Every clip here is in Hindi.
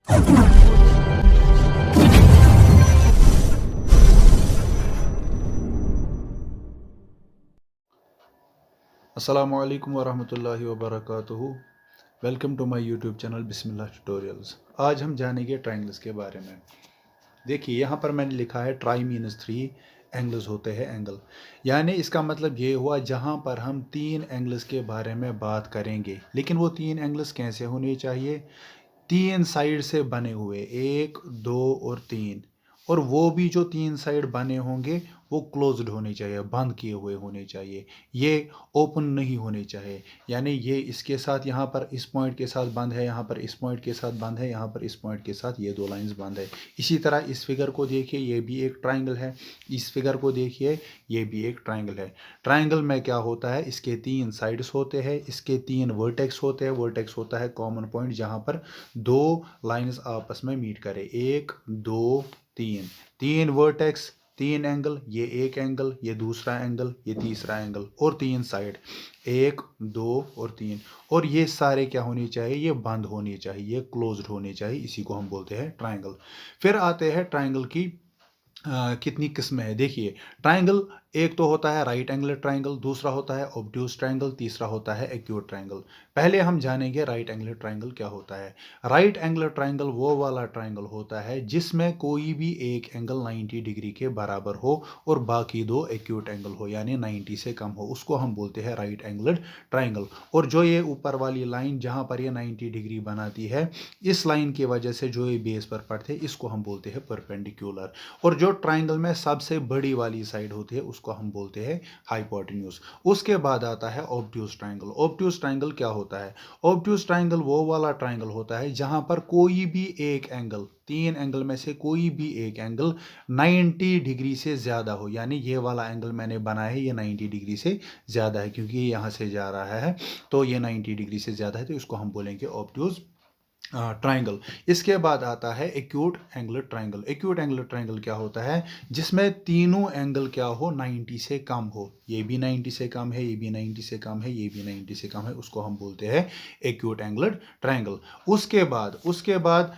अस्सलामुअलैकुम वरहमतुल्लाहि वबरकातुहू। Welcome to my YouTube channel बिस्मिल्लाह ट्यूटोरियल्स। आज हम जानेंगे ट्रायंगल्स के बारे में। देखिए यहाँ पर मैंने लिखा है ट्राई मीनस 3 एंगल्स होते हैं एंगल, यानी इसका मतलब ये हुआ जहाँ पर हम 3 एंगल्स के बारे में बात करेंगे। लेकिन वो 3 एंगल्स कैसे होने चाहिए? 3 साइड से बने हुए, 1 2 और 3। और वो भी जो 3 साइड बने होंगे वो क्लोज्ड होने चाहिए, बंद किए हुए होने चाहिए। ये ओपन नहीं होने चाहिए। यानी ये इसके साथ यहाँ पर इस पॉइंट के साथ बंद है, यहाँ पर इस पॉइंट के साथ बंद है, यहाँ पर इस पॉइंट के साथ ये दो लाइंस बंद है। इसी तरह इस फिगर को देखिए, ये भी एक ट्राइंगल है। इस फिगर को देखिए, ये भी एक ट्राइंगल है। ट्राइंगल में क्या होता है? इसके 3 साइड्स होते हैं, इसके 3 वर्टेक्स होते हैं। वर्टेक्स होता है कॉमन पॉइंट जहाँ पर दो लाइंस आपस में मीट करें। 1 2 3, 3 वर्टेक्स, 3 एंगल, ये एक एंगल, ये दूसरा एंगल, ये तीसरा एंगल, और 3 साइड, 1 2 और 3। और ये सारे क्या होने चाहिए? ये बंद होने चाहिए, ये क्लोज्ड होने चाहिए। इसी को हम बोलते हैं ट्राइंगल। फिर आते हैं ट्राइंगल की कितनी किस्में हैं। देखिए ट्राइंगल एक तो होता है राइट एंगल ट्राइंगल, दूसरा होता है ऑब्ट्यूज ट्राइंगल, तीसरा होता है एक्यूट ट्राइंगल। पहले हम जानेंगे राइट एंगल ट्राइंगल क्या होता है। राइट एंगल ट्राइंगल वो वाला ट्राइंगल होता है जिसमें कोई भी एक एंगल 90 डिग्री के बराबर हो और बाकी दो एक्यूट एंगल हो, यानी 90 से कम हो। उसको हम बोलते हैं राइट एंगल ट्राइंगल। और जो ये ऊपर वाली लाइन जहां पर ये 90 डिग्री बनाती है, इस लाइन की वजह से जो ये बेस पर पड़ते हैं, इसको हम बोलते हैं परपेंडिकुलर। और जो ट्राइंगल में सबसे बड़ी वाली साइड होती है उसको हम बोलते हैं हाइपोटेन्यूज। उसके बाद आता है ऑब्ट्यूज ट्राइंगल। ऑब्ट्यूज ट्राइंगल क्या होता है? ऑब्ट्यूज ट्राइंगल वो वाला ट्राइंगल होता है जहां पर कोई भी एक एंगल, 3 एंगल में से कोई भी एक एंगल 90 डिग्री से ज्यादा हो। यानी ये वाला एंगल मैंने बनाया है, ये 90 डिग्री से ज्यादा है क्योंकि ये यहां से जा रहा है, तो ये 90 डिग्री से ज्यादा है, तो इसको हम बोलेंगे ऑब्ट्यूज ट्राइंगल। इसके बाद आता है acute angular triangle. Acute angular triangle क्या होता है? जिसमें तीनों एंगल क्या हो? 90 से कम हो। ये भी 90 से कम है, ये भी 90 से कम है, ये भी 90 से कम है। उसको हम बोलते हैं एक्यूट एंगुलर ट्राइंगल। उसके बाद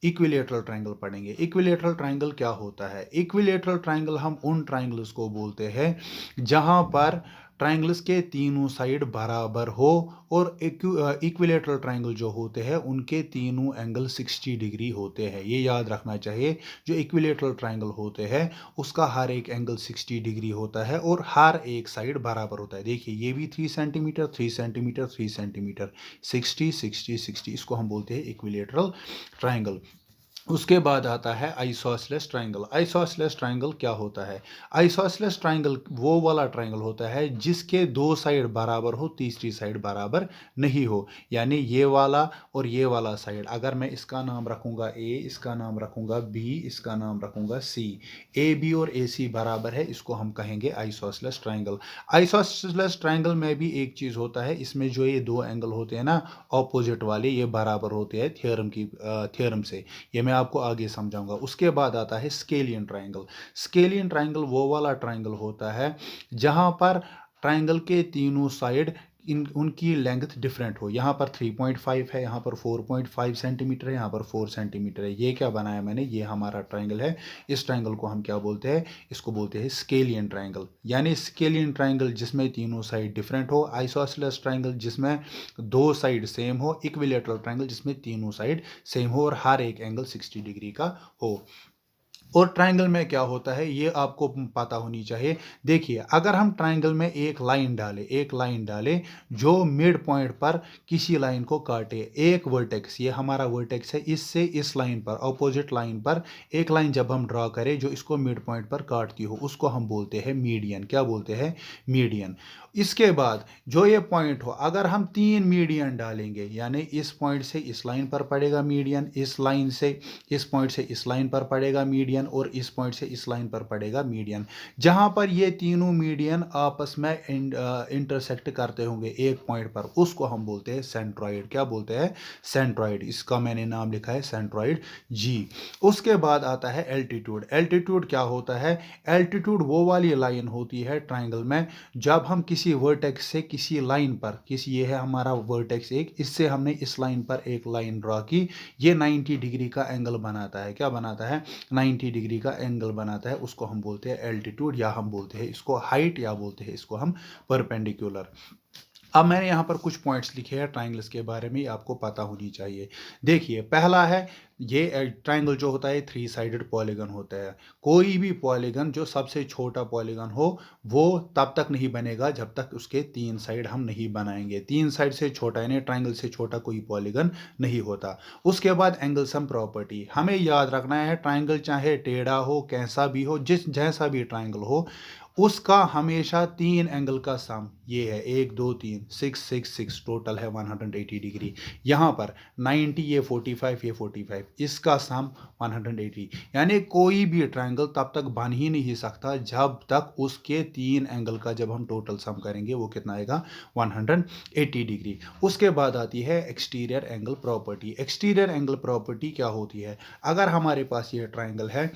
इक्विलेटरल ट्राइंगल पढ़ेंगे। इक्विलेटरल ट्राइंगल क्या होता है? इक्विलेटरल ट्राइंगल हम उन ट्राइंगल्स को बोलते हैं जहां पर ट्राइंगल्स के तीनों साइड बराबर हो और इक्विलेटरल ट्राइंगल जो होते हैं उनके तीनों एंगल 60 डिग्री होते हैं। ये याद रखना चाहिए। जो इक्विलेटरल ट्राइंगल होते हैं उसका हर एक एंगल 60 डिग्री होता है और हर एक साइड बराबर होता है। देखिए ये भी 3 सेंटीमीटर, 3 सेंटीमीटर, 3 सेंटीमीटर, 60 60 60, इसको हम बोलते हैं इक्विलेटरल ट्राइंगल। उसके बाद आता है आइसोसेलेस ट्राइंगल। आइसोसेलेस ट्राइंगल क्या होता है? आइसोसेलेस ट्राइंगल वो वाला ट्राइंगल होता है जिसके दो साइड बराबर हो, तीसरी साइड बराबर नहीं हो। यानी ये वाला और ये वाला साइड, अगर मैं इसका नाम रखूंगा ए, इसका नाम रखूंगा बी, इसका नाम रखूंगा सी, ए बी और ए सी बराबर है, इसको हम कहेंगे आइसोसेलेस ट्राइंगल। आइसोसेलेस ट्राइंगल में भी एक चीज होता है, इसमें जो ये दो एंगल होते हैं ना ऑपोजिट वाले, ये बराबर होते हैं थ्योरम से। ये मैं आपको आगे समझाऊंगा। उसके बाद आता है स्केलियन ट्राइंगल। स्केलियन ट्राइंगल वो वाला ट्राइंगल होता है जहां पर ट्राइंगल के तीनों साइड उनकी लेंथ डिफरेंट हो। यहाँ पर 3.5 है, यहाँ पर 4.5 सेंटीमीटर है, यहाँ पर 4 सेंटीमीटर है। ये क्या बनाया मैंने? ये हमारा ट्राइंगल है। इस ट्राइंगल को हम क्या बोलते हैं? इसको बोलते हैं स्केलियन ट्राइंगल। यानी स्केलियन ट्राइंगल जिसमें तीनों साइड डिफरेंट हो, आइसोसेलेस ट्राइंगल जिसमें दो साइड सेम हो, इक्विलेटरल ट्राइंगल जिसमें तीनों साइड सेम हो और हर एक एंगल 60 डिग्री का हो। और ट्राइंगल में क्या होता है ये आपको पता होनी चाहिए। देखिए अगर हम ट्राइंगल में एक लाइन डालें जो मिड पॉइंट पर किसी लाइन को काटे, एक वर्टेक्स, ये हमारा वर्टेक्स है, इससे इस लाइन पर, अपोजिट लाइन पर एक लाइन जब हम ड्रॉ करें जो इसको मिड पॉइंट पर काटती हो, उसको हम बोलते हैं मीडियन। क्या बोलते हैं? मीडियन। इसके बाद जो ये पॉइंट हो, अगर हम 3 मीडियन डालेंगे, यानी इस पॉइंट से इस लाइन पर पड़ेगा मीडियन, इस लाइन से इस पॉइंट से इस लाइन पर पड़ेगा मीडियन, और इस पॉइंट से इस लाइन पर पड़ेगा मीडियन। जहां पर ये तीनों मीडियन आपस में इंटरसेक्ट करते होंगे एक पॉइंट पर, उसको हम बोलते हैं सेंट्रॉइड। क्या बोलते हैं? सेंट्रॉइड। इसका मैंने नाम लिखा है सेंट्रॉइड जी। उसके बाद आता है एल्टीट्यूड। एल्टीट्यूड क्या होता है? एल्टीट्यूड वो वाली लाइन होती है ट्राइंगल में जब हम किसी किसी वर्टेक्स से किसी लाइन पर किसी, ये है हमारा वर्टेक्स एक, इससे हमने इस लाइन पर एक लाइन ड्रॉ की, ये 90 डिग्री का एंगल बनाता है। क्या बनाता है? 90 डिग्री का एंगल बनाता है। उसको हम बोलते हैं एल्टीट्यूड, या हम बोलते हैं इसको हाइट, या बोलते हैं इसको हम परपेंडिकुलर। अब मैंने यहाँ पर कुछ पॉइंट्स लिखे हैं ट्राइंगल्स के बारे में, आपको पता होनी चाहिए। देखिए, पहला है, ये ट्राइंगल जो होता है 3 साइडेड पॉलीगन होता है। कोई भी पॉलीगन जो सबसे छोटा पॉलीगन हो वो तब तक नहीं बनेगा जब तक उसके 3 साइड हम नहीं बनाएंगे। 3 साइड से छोटा, यानी ट्राइंगल से छोटा कोई पॉलीगन नहीं होता। उसके बाद एंगल सम प्रॉपर्टी, हमें याद रखना है ट्राइंगल चाहे टेढ़ा हो, कैसा भी हो, जैसा भी ट्राइंगल हो, उसका हमेशा 3 एंगल का सम, ये है 1 2 3 6 6 6, टोटल है 180 डिग्री। यहाँ पर 90, ये 45, ये 45, इसका सम 180। यानी कोई भी ट्रायंगल तब तक बन ही नहीं सकता जब तक उसके 3 एंगल का जब हम टोटल सम करेंगे वो कितना आएगा? 180 डिग्री। उसके बाद आती है exterior angle property. Exterior angle property क्या होती है? अगर हमारे पास ये ट्रायंगल है,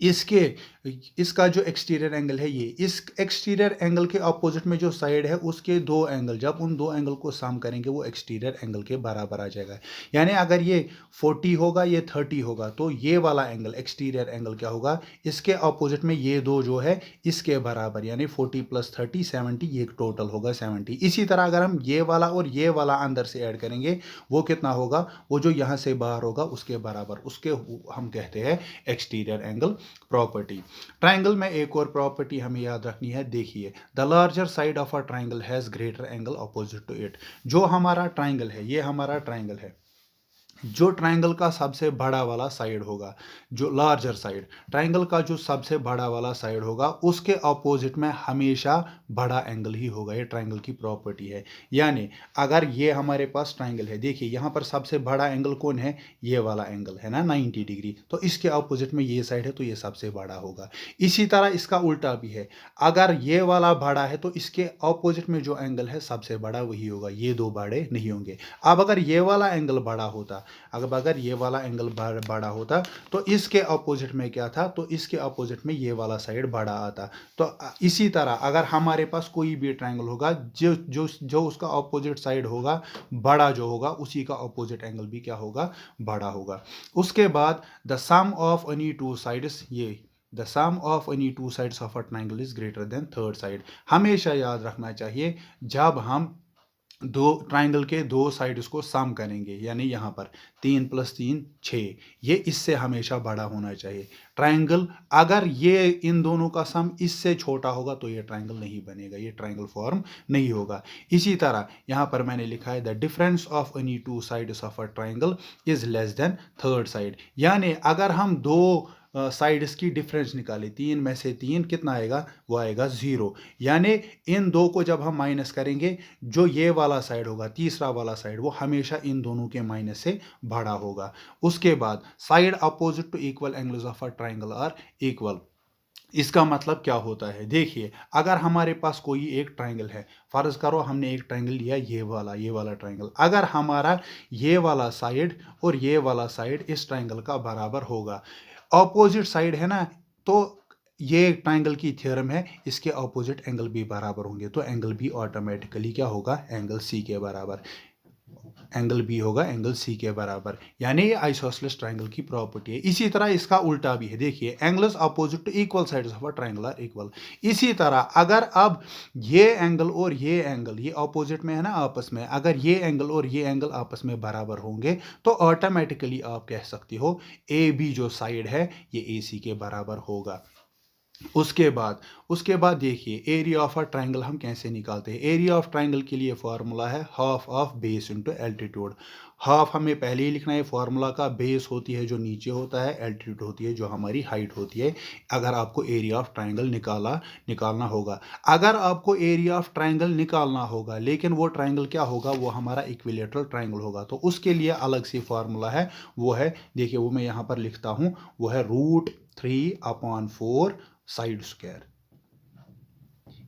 इसका जो एक्सटीरियर एंगल है, ये इस एक्सटीरियर एंगल के अपोजिट में जो साइड है उसके 2 एंगल, जब उन 2 एंगल को सम करेंगे वो एक्सटीरियर एंगल के बराबर आ जाएगा। यानी अगर ये 40 होगा, ये 30 होगा, तो ये वाला एंगल एक्सटीरियर एंगल क्या होगा? इसके अपोजिट में ये 2 जो है इसके बराबर, यानी 40 + 30 70, ये टोटल होगा 70। इसी तरह अगर हम ये वाला और ये वाला अंदर से ऐड करेंगे वो कितना होगा? वो जो यहाँ से बाहर होगा उसके बराबर, उसके हम कहते हैं एक्सटीरियर एंगल प्रॉपर्टी। ट्रायंगल में एक और प्रॉपर्टी हमें याद रखनी है। देखिए, the larger side of a triangle has greater angle opposite to it. जो हमारा ट्रायंगल है, ये हमारा ट्रायंगल है, जो ट्रायंगल का सबसे बड़ा वाला साइड होगा, जो लार्जर साइड, ट्रायंगल का जो सबसे बड़ा वाला साइड होगा उसके अपोजिट में हमेशा बड़ा एंगल ही होगा। ये ट्रायंगल की प्रॉपर्टी है। यानी अगर ये हमारे पास ट्रायंगल है, देखिए यहाँ पर सबसे बड़ा एंगल कौन है? ये वाला एंगल है ना, 90 डिग्री। तो इसके अपोजिट में ये साइड है तो ये सबसे बड़ा होगा। इसी तरह इसका उल्टा भी है, अगर ये वाला बड़ा है तो इसके अपोजिट में जो एंगल है सबसे बड़ा वही होगा, ये 2 बड़े नहीं होंगे। अब अगर ये वाला एंगल बड़ा होता, अगर ये वाला एंगल बड़ा होता तो इसके अपोजिट में क्या था? तो इसके अपोजिट में ये वाला साइड बड़ा आता। तो इसी तरह अगर हमारे पास कोई भी ट्रायंगल होगा, जो जो जो उसका अपोजिट साइड होगा बड़ा जो होगा, उसी का अपोजिट एंगल भी क्या होगा? बड़ा होगा। उसके बाद the sum of any 2 sides, ये the sum of any 2 sides of a triangle is greater than third side. हमेशा याद रखना चाहिए जब हम ट्राइंगल के 2 साइड्स को सम करेंगे, यानी यहाँ पर 3 + 3 6, ये इससे हमेशा बड़ा होना चाहिए ट्राइंगल। अगर ये इन दोनों का सम इससे छोटा होगा तो ये ट्राइंगल नहीं बनेगा, ये ट्राइंगल फॉर्म नहीं होगा। इसी तरह यहाँ पर मैंने लिखा है the difference of any 2 sides of a triangle is less than third side. यानी अगर हम 2 साइड्स की डिफरेंस निकाले, 3 में से 3 कितना आएगा? वो आएगा 0। यानी इन 2 को जब हम माइनस करेंगे, जो ये वाला साइड होगा, तीसरा वाला साइड, वो हमेशा इन दोनों के माइनस से बड़ा होगा। उसके बाद side opposite to equal angles of a triangle are equal. इसका मतलब क्या होता है? देखिए, अगर हमारे पास कोई एक ट्रायंगल है, फर्ज करो हमने एक ट्रायंगल लिया, ये वाला ट्रायंगल, अगर हमारा ये वाला साइड और ये वाला साइड इस ट्रायंगल का बराबर होगा, ऑपोजिट साइड है ना, तो ये ट्रायंगल की थ्योरम है, इसके ऑपोजिट एंगल भी बराबर होंगे, तो एंगल भी ऑटोमेटिकली क्या होगा? एंगल सी के बराबर। एंगल बी होगा एंगल सी के बराबर। यानी ये आइसोसेलेस ट्रायंगल की प्रॉपर्टी है। इसी तरह इसका उल्टा भी है। देखिए, angles opposite to equal sides of a triangle are equal. इसी तरह अगर अब ये एंगल और ये एंगल, ये अपोजिट में है ना आपस में, अगर ये एंगल और ये एंगल आपस में बराबर होंगे तो ऑटोमेटिकली आप कह सकते हो ए बी जो साइड है ये ए सी के बराबर होगा। उसके बाद देखिए, एरिया ऑफ अ ट्रायंगल हम कैसे निकालते हैं? एरिया ऑफ ट्रायंगल के लिए फॉर्मूला है half of base into altitude. Half हमें पहले ही लिखना है फॉर्मूला का, बेस होती है जो नीचे होता है, एल्टीट्यूड होती है जो हमारी हाइट होती है, अगर आपको एरिया ऑफ ट्रायंगल निकालना होगा। अगर आपको एरिया ऑफ ट्रायंगल निकालना होगा लेकिन वो ट्रायंगल क्या होगा? वो हमारा इक्विलेटरल ट्रायंगल होगा, तो उसके लिए अलग से फॉर्मूला है, वो है, देखिए वो मैं यहाँ पर लिखता हूँ, वो है √3/4 साइड स्क्वायर।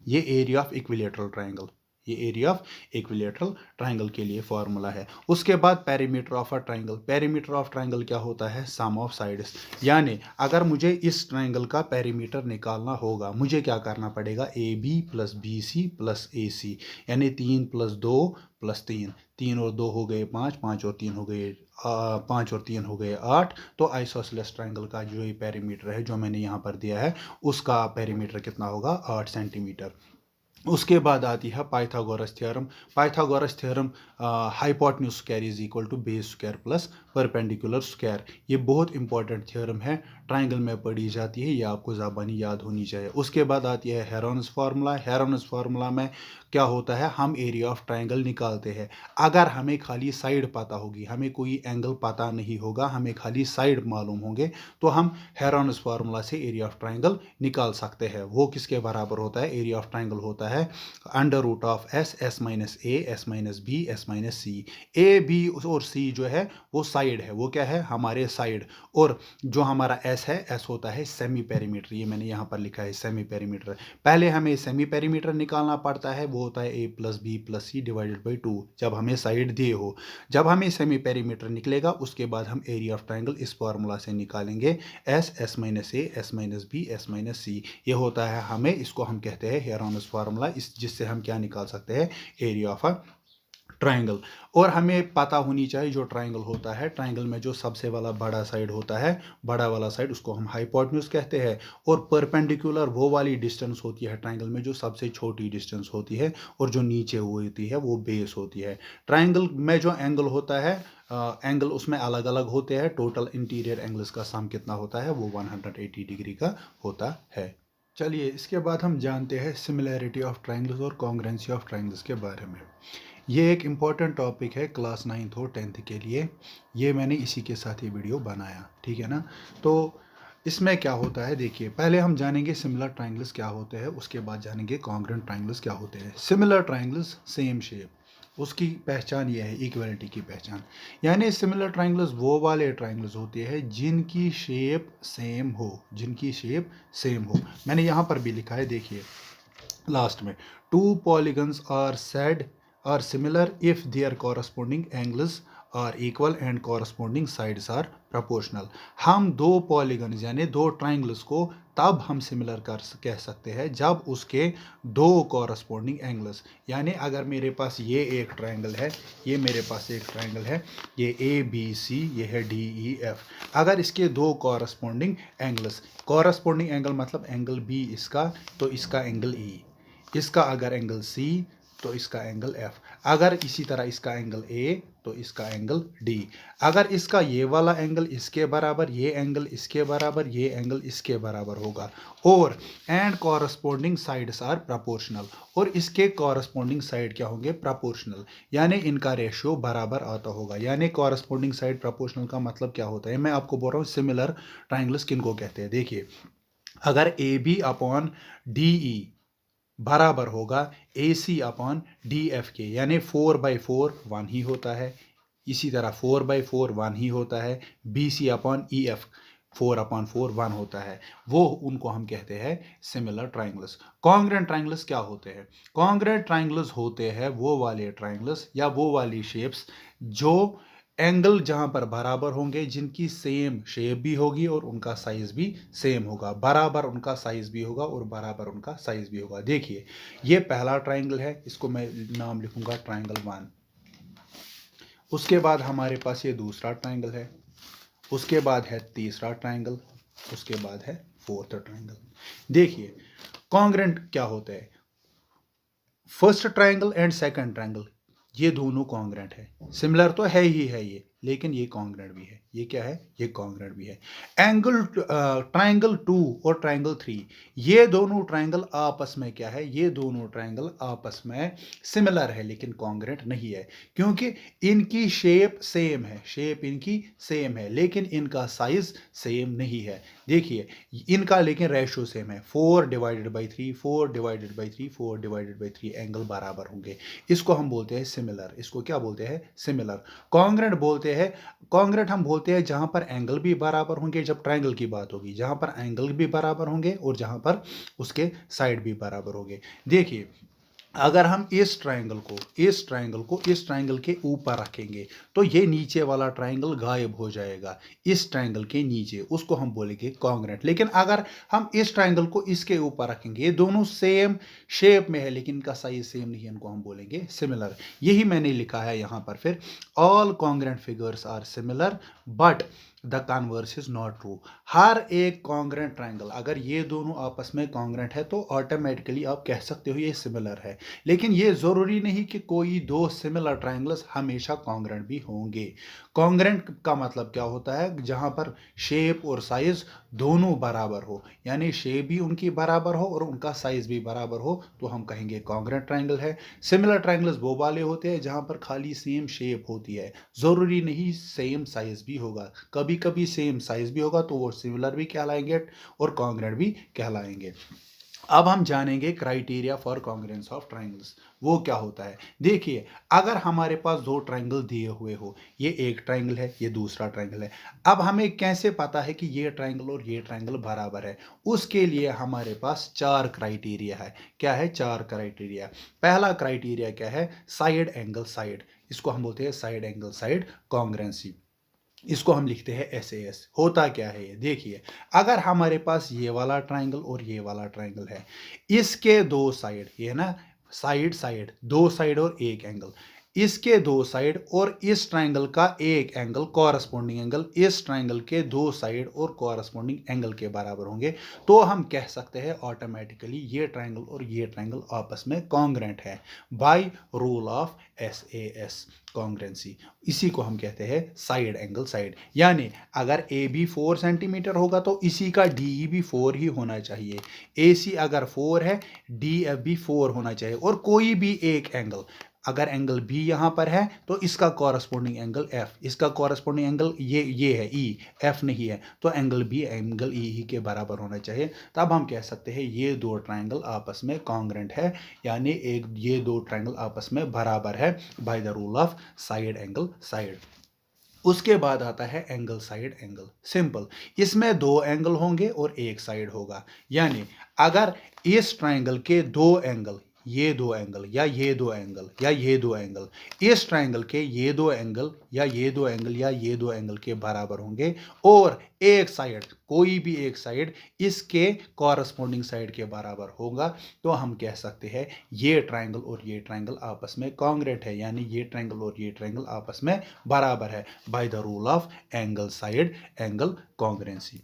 ये एरिया ऑफ इक्विलेटरल ट्रायंगल, ये एरिया ऑफ इक्विलैटरल ट्राइंगल के लिए फॉर्मूला है। उसके बाद perimeter of a triangle, perimeter of triangle क्या होता है, सम ऑफ साइड्स। यानी अगर मुझे इस ट्राइंगल का पेरीमीटर निकालना होगा, मुझे क्या करना पड़ेगा, A B plus B C plus A C, यानी 3 प्लस 2 प्लस 3, 3 और 2 हो गए 5, 5 और 3 हो गए 5 और 3 हो गए 8। तो आइसोसेलेस ट्राइंगल का जो ये पेरीमीटर है जो मैंने यहाँ पर दिया है उसका पेरीमीटर कितना होगा, 8 सेंटीमीटर। उसके बाद आती है Pythagoras theorem. Pythagoras theorem, hypotenuse square is equal to base square plus perpendicular square. ये बहुत इंपॉर्टेंट थ्योरम है, ट्राइंगल में पढ़ी जाती है, ये आपको ज़बानी याद होनी चाहिए। उसके बाद आती है हेरोन्स फार्मूला। हेरोन्स फार्मूला में क्या होता है, हम एरिया ऑफ ट्राइंगल निकालते हैं। अगर हमें खाली साइड पता होगी, हमें कोई एंगल पता नहीं होगा, हमें खाली साइड मालूम होंगे, तो हम हेरोन्स फार्मूला से एरिया ऑफ ट्राइंगल निकाल सकते हैं। वो किसके बराबर होता है, एरिया ऑफ ट्राइंगल होता है under root of S, S minus A, S minus B, S minus C. A B और सी जो है वो साइड है, वो क्या है, हमारे साइड। और जो हमारा एस है, एस होता है सेमी पेरीमीटर, ये मैंने यहाँ पर लिखा है सेमी पेरीमीटर। पहले हमें सेमी पेरीमीटर निकालना पड़ता है, वो होता है A plus B plus C divided by 2, जब हमें साइड दिए हो। जब हमें सेमी पेरीमीटर निकलेगा उसके बाद हम एरिया ऑफ ट्राइंगल इस फॉर्मूला से निकालेंगे, S, S minus A, S minus B, S minus C. ये होता है हमें, इसको हम कहते हैं हेरोन्स फार्मूला, इस जिससे हम क्या निकाल सकते हैं, एरिया ऑफ अ ट्राइंगल। और हमें पता होनी चाहिए जो ट्राइंगल होता है, ट्राइंगल में जो सबसे वाला बड़ा साइड होता है, बड़ा वाला साइड उसको हम हाइपोटेन्यूज कहते हैं। और परपेंडिकुलर वो वाली डिस्टेंस होती है ट्राइंगल में जो सबसे छोटी डिस्टेंस होती है, और जो नीचे होती है वो बेस होती है। ट्राइंगल में जो एंगल होता है, एंगल उसमें अलग अलग होते हैं, टोटल इंटीरियर एंगल्स का सम कितना होता है, वो 180 डिग्री का होता है। चलिए इसके बाद हम जानते हैं सिमिलैरिटी ऑफ ट्राइंगल्स और कॉन्ग्रुएंसी ऑफ ट्राइंगल्स के बारे में। ये एक इम्पॉर्टेंट टॉपिक है क्लास 9th और 10th के लिए, ये मैंने इसी के साथ ये वीडियो बनाया, ठीक है ना। तो इसमें क्या होता है, देखिए पहले हम जानेंगे सिमिलर ट्राइंगल्स क्या होते हैं, उसके बाद जानेंगे कॉन्ग्रुएंट ट्राइंगल्स क्या होते हैं। सिमिलर ट्राइंगल्स सेम शेप, उसकी पहचान ये है, इक्वलिटी की पहचान। यानी सिमिलर ट्राइंगल्स वो वाले ट्राइंगल्स होते हैं जिनकी शेप सेम हो, जिनकी शेप सेम हो। मैंने यहाँ पर भी लिखा है, देखिए लास्ट में, two polygons are said are similar if their corresponding angles are equal and corresponding sides are proportional. हम दो पॉलीगन्स यानी दो ट्राइंगल्स को तब हम सिमिलर कह सकते हैं जब उसके दो कॉरस्पॉन्डिंग एंगल्स, यानी अगर मेरे पास ये एक ट्राइंगल है, ये मेरे पास एक ट्राइंगल है, ये ए बी सी, ये है डी ई एफ, अगर इसके दो कॉरस्पॉन्डिंग एंगल्स, कॉरस्पॉन्डिंग एंगल मतलब एंगल बी इसका, तो इसका एंगल ई, इसका अगर एंगल सी तो इसका एंगल एफ, अगर इसी तरह इसका एंगल ए तो इसका एंगल डी, अगर इसका ये वाला एंगल इसके बराबर, ये एंगल इसके बराबर, ये एंगल इसके बराबर होगा, और and corresponding sides are proportional, और इसके कॉरस्पॉन्डिंग साइड क्या होंगे, प्रोपोर्शनल, यानी इनका रेशियो बराबर आता होगा। यानी कॉरस्पॉन्डिंग साइड प्रोपोर्शनल का मतलब क्या होता है, मैं आपको बोल रहा हूँ सिमिलर ट्राइंगल्स किनको कहते हैं। देखिए अगर A B upon D E बराबर होगा A C upon D F के, यानी 4/4 1 ही होता है, इसी तरह 4/4 1 ही होता है, B C upon E F 4/4 1 होता है, वो उनको हम कहते हैं सिमिलर ट्राइंगल्स। कॉन्ग्रुएंट ट्राइंगल्स क्या होते हैं, कॉन्ग्रुएंट ट्राइंगल्स होते हैं वो वाले ट्राइंगल्स या वो वाली शेप्स जो एंगल जहां पर बराबर होंगे, जिनकी सेम शेप भी होगी और उनका साइज भी सेम होगा, बराबर उनका साइज भी होगा और बराबर उनका साइज भी होगा। देखिए ये पहला ट्राइंगल है, इसको मैं नाम लिखूंगा ट्राइंगल 1। उसके बाद हमारे पास ये दूसरा ट्राइंगल है, उसके बाद है तीसरा ट्राइंगल, उसके बाद है फोर्थ ट्राइंगल। देखिए कॉन्ग्रुएंट क्या होता है, first triangle and second triangle ये दोनों कॉन्ग्रुएंट है, सिमिलर तो है ही है ये, लेकिन ये कॉन्ग्रुएंट भी है। ये क्या है, ये कॉन्ग्रुएंट भी है। एंगल ट्राइंगल 2 और ट्राइंगल 3 ये दोनों ट्राइंगल आपस में क्या है, ये दोनों ट्राइंगल आपस में सिमिलर है लेकिन कॉन्ग्रुएंट नहीं है, क्योंकि इनकी शेप सेम है, शेप इनकी सेम है लेकिन इनका साइज सेम नहीं है। देखिए इनका लेकिन रेशियो सेम है, 4/3 4/3 4/3 एंगल बराबर होंगे, इसको हम बोलते हैं सिमिलर। इसको क्या बोलते हैं, सिमिलर। कॉन्ग्रुएंट बोलते हैं, कॉन्ग्रुएंट हम बोलते हैं जहां पर एंगल भी बराबर होंगे, जब ट्राइंगल की बात होगी, जहां पर एंगल भी बराबर होंगे और जहां पर उसके साइड भी बराबर होंगे। देखिए अगर हम इस ट्रायंगल को इस ट्रायंगल के ऊपर रखेंगे तो ये नीचे वाला ट्रायंगल गायब हो जाएगा। इस ट्रायंगल के नीचे उसको हम बोलेंगे कॉन्ग्रेंट। लेकिन अगर हम इस ट्रायंगल को इसके ऊपर रखेंगे, ये दोनों सेम शेप में है लेकिन इनका साइज सेम नहीं है, इनको हम बोलेंगे सिमिलर। यही मैंने लिखा है यहाँ पर फिर, all congruent figures are similar but the converse is not true. हर एक कॉन्ग्रेंट ट्रायंगल, अगर ये दोनों आपस में कॉन्ग्रेंट है तो ऑटोमेटिकली आप कह सकते हो ये सिमिलर है। लेकिन ये जरूरी नहीं कि कोई दो सिमिलर ट्रायंगल्स हमेशा कॉन्ग्रेंट भी होंगे। कॉन्ग्रेंट का मतलब क्या होता है? जहां पर शेप और साइज दोनों बराबर हो, यानी शेप भी उनकी बराबर हो और उनका साइज भी बराबर हो, तो हम कहेंगे कॉन्ग्रेंट ट्रायंगल है। सिमिलर ट्रायंगल्स वो वाले होते हैं जहां पर खाली सेम शेप होती है, जरूरी नहीं सेम साइज भी होगा। कभी कभी सेम साइज भी होगा तो वो सिमिलर भी कहलाएंगे और कॉन्ग्रेंट भी कहलाएंगे। अब हम जानेंगे criteria for congruence of triangles. वो क्या होता है? देखिए, अगर हमारे पास दो ट्रायंगल दिए हुए हो, ये एक ट्रायंगल है, ये दूसरा ट्रायंगल है। अब हमें कैसे पता है कि ये ट्रायंगल और ये ट्रायंगल बराबर है? उसके लिए हमारे पास चार क्राइटेरिया है। क्या है? चार क्राइटेरिया। पहला क्राइटेरिया क्या है? Side angle side. इसको हम बोलते हैं साइड एंगल साइड कॉन्ग्रेंसी। इसको हम लिखते हैं SAS। होता क्या है ये देखिए, अगर हमारे पास ये वाला ट्रायंगल और ये वाला ट्रायंगल है, इसके दो साइड, ये ना साइड साइड, दो साइड और एक एंगल, इसके दो साइड और इस ट्रायंगल का एक एंगल, कॉरस्पॉन्डिंग एंगल इस ट्रायंगल के दो साइड और कॉरस्पॉन्डिंग एंगल के बराबर होंगे, तो हम कह सकते हैं ऑटोमेटिकली ये ट्रायंगल और ये ट्रायंगल आपस में कॉन्ग्रेंट है बाय रूल ऑफ SAS कॉन्ग्रेंसी। इसी को हम कहते हैं साइड एंगल साइड। यानी अगर AB 4 सेंटीमीटर होगा तो इसी का DE भी 4 ही होना चाहिए। AC अगर 4 है, DF भी 4 होना चाहिए। और कोई भी एक एंगल, अगर एंगल B यहां पर है तो इसका कॉरस्पॉन्डिंग एंगल F, इसका कॉरस्पॉन्डिंग एंगल ये है E, F नहीं है, तो एंगल B एंगल E ही के बराबर होना चाहिए। तब हम कह सकते हैं ये दो ट्रायंगल आपस में कॉन्ग्रेंट है, यानी ये दो ट्रायंगल आपस में बराबर है bye the rule of side angle side. उसके बाद आता है एंगल साइड एंगल। सिंपल, इसमें दो एंगल होंगे और एक साइड होगा। यानी अगर इस ट्रायंगल के दो एंगल, ये दो एंगल या ये दो एंगल या ये दो एंगल, इस ट्रायंगल के ये दो एंगल या ये दो एंगल या ये दो एंगल के बराबर होंगे और एक साइड, कोई भी एक साइड इसके कॉरस्पॉन्डिंग साइड के बराबर होगा, तो हम कह सकते हैं ये ट्रायंगल और ये ट्रायंगल आपस में कॉन्ग्रेंट है, यानी ये ट्रायंगल और ये ट्रायंगल आपस में बराबर है bye the rule of angle side angle कॉन्ग्रेंसी।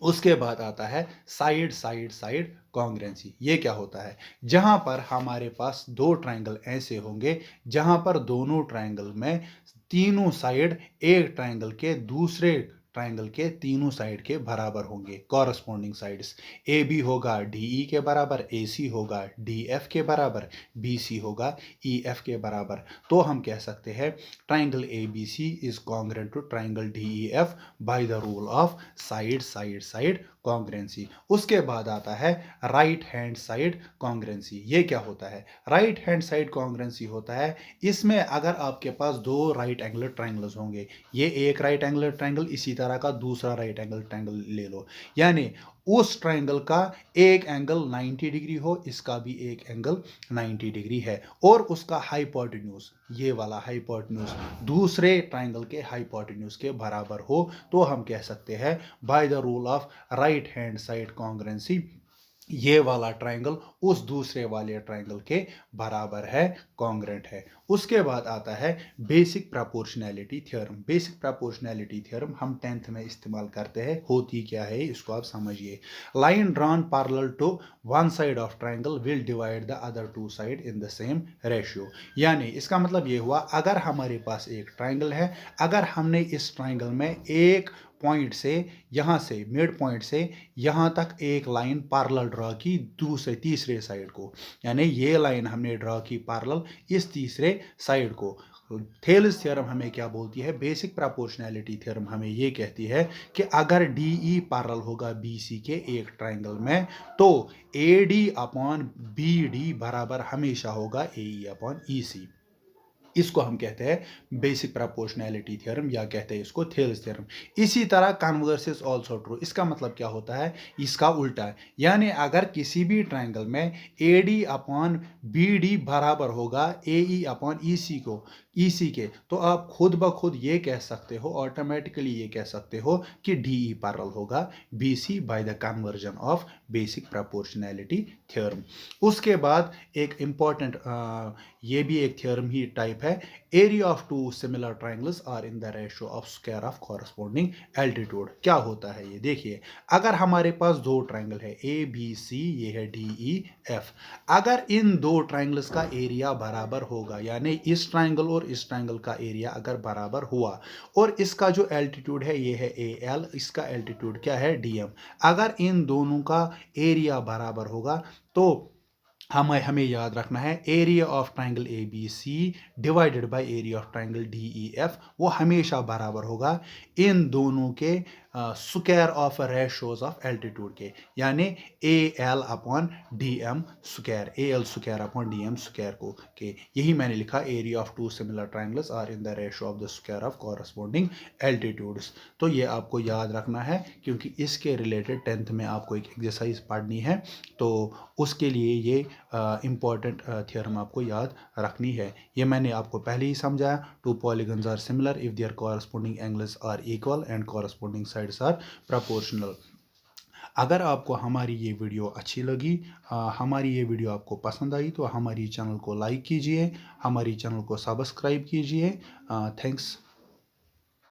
उसके बाद आता है साइड साइड साइड कॉन्ग्रेंसी। ये क्या होता है? जहां पर हमारे पास दो ट्रायंगल ऐसे होंगे जहां पर दोनों ट्रायंगल में तीनों साइड एक ट्रायंगल के दूसरे ट्रायंगल के तीनों साइड के बराबर होंगे, कॉरस्पॉन्डिंग साइड्स। AB होगा DE के बराबर, AC होगा DF के बराबर, BC होगा EF के बराबर। तो हम कह सकते हैं triangle ABC is congruent to triangle DEF by the rule of side side side congruency. उसके बाद आता है राइट हैंड साइड कॉन्ग्रेंसी। ये क्या होता है? राइट हैंड साइड कॉन्ग्रेंसी होता है, इसमें अगर आपके पास दो राइट एंगल ट्रायंगल्स होंगे, ये एक राइट एंगल ट्रायंगल, इसी तरह का दूसरा राइट एंगल ट्रायंगल ले लो, यानी उस ट्रायंगल का एक एंगल 90 डिग्री हो, इसका भी एक एंगल 90 डिग्री है, और उसका हाइपोटेन्यूज, ये वाला हाइपोटेन्यूज दूसरे ट्रायंगल के हाइपोटेन्यूज के बराबर हो, तो हम कह सकते हैं bye the rule of right hand side कॉन्ग्रेंसी ये वाला ट्रायंगल उस दूसरे वाले ट्रायंगल के बराबर है, कॉन्ग्रेंट है। उसके बाद आता है basic proportionality theorem. Basic proportionality theorem हम 10th में इस्तेमाल करते हैं। होती क्या है इसको आप समझिए। Line drawn parallel to one side of triangle will divide the other two side in the same ratio. यानी इसका मतलब ये हुआ, अगर हमारे पास एक ट्रायंगल है, अगर हमने इस ट्रायंगल में एक पॉइंट से, यहां से मिड पॉइंट से यहां तक एक लाइन पैरेलल ड्रॉ की दूसरे तीसरे साइड को, यानी ये लाइन हमने ड्रॉ की पैरेलल इस तीसरे साइड को, थेल्स थ्योरम हमें क्या बोलती है? बेसिक प्रोपोर्शनैलिटी थ्योरम हमें ये कहती है कि अगर DE पैरेलल होगा BC के एक ट्रायंगल में, तो AD अपॉन BD बराबर हमेशा होगा AE अपॉन EC। इसको हम कहते हैं बेसिक प्रोपोर्शनैलिटी थ्योरम या कहते हैं इसको थेल्स थ्योरम। इसी तरह कन्वर्स इज आल्सो ट्रू। इसका मतलब क्या होता है, इसका उल्टा है। यानी अगर किसी भी ट्रायंगल में AD अपॉन BD बराबर होगा AE अपॉन EC के, तो आप खुद ब खुद ये कह सकते हो, ऑटोमेटिकली ये कह सकते हो कि DE पैरेलल होगा BC by the conversion of basic proportionality theorem. उसके बाद एक इंपॉर्टेंट ये भी एक थ्योरम ही टाइप है, area of two similar triangles are in the ratio of square of corresponding altitude. क्या होता है ये देखिए, अगर हमारे पास दो ट्रायंगल है ABC, ये है DEF, अगर इन दो ट्रायंगल्स का एरिया बराबर होगा, यानी इस ट्रायंगल और इस ट्रायंगल का एरिया अगर बराबर हुआ और इसका जो एल्टीट्यूड है ये है AL, इसका एल्टीट्यूड क्या है DM, अगर इन दोनों का एरिया बराबर होगा तो हमें याद रखना है area of triangle ABC divided by area of triangle DEF वो हमेशा बराबर होगा इन दोनों के square of ratios of altitude के, यानी AL अपॉन DM square, AL square upon DM square को के। यही मैंने लिखा, area of two similar triangles are in the ratio of the square of corresponding altitudes. तो ये आपको याद रखना है क्योंकि इसके रिलेटेड 10th में आपको एक एक्सरसाइज पढ़नी है, तो उसके लिए ये इंपॉर्टेंट थ्योरम आपको याद रखनी है। ये मैंने आपको पहले ही समझाया, two polygons are similar if their corresponding angles are equal and corresponding sides are proportional. अगर आपको हमारी ये वीडियो अच्छी लगी, हमारी ये वीडियो आपको पसंद आई, तो हमारी चैनल को लाइक कीजिए, हमारी चैनल को सब्सक्राइब कीजिए। थैंक्स।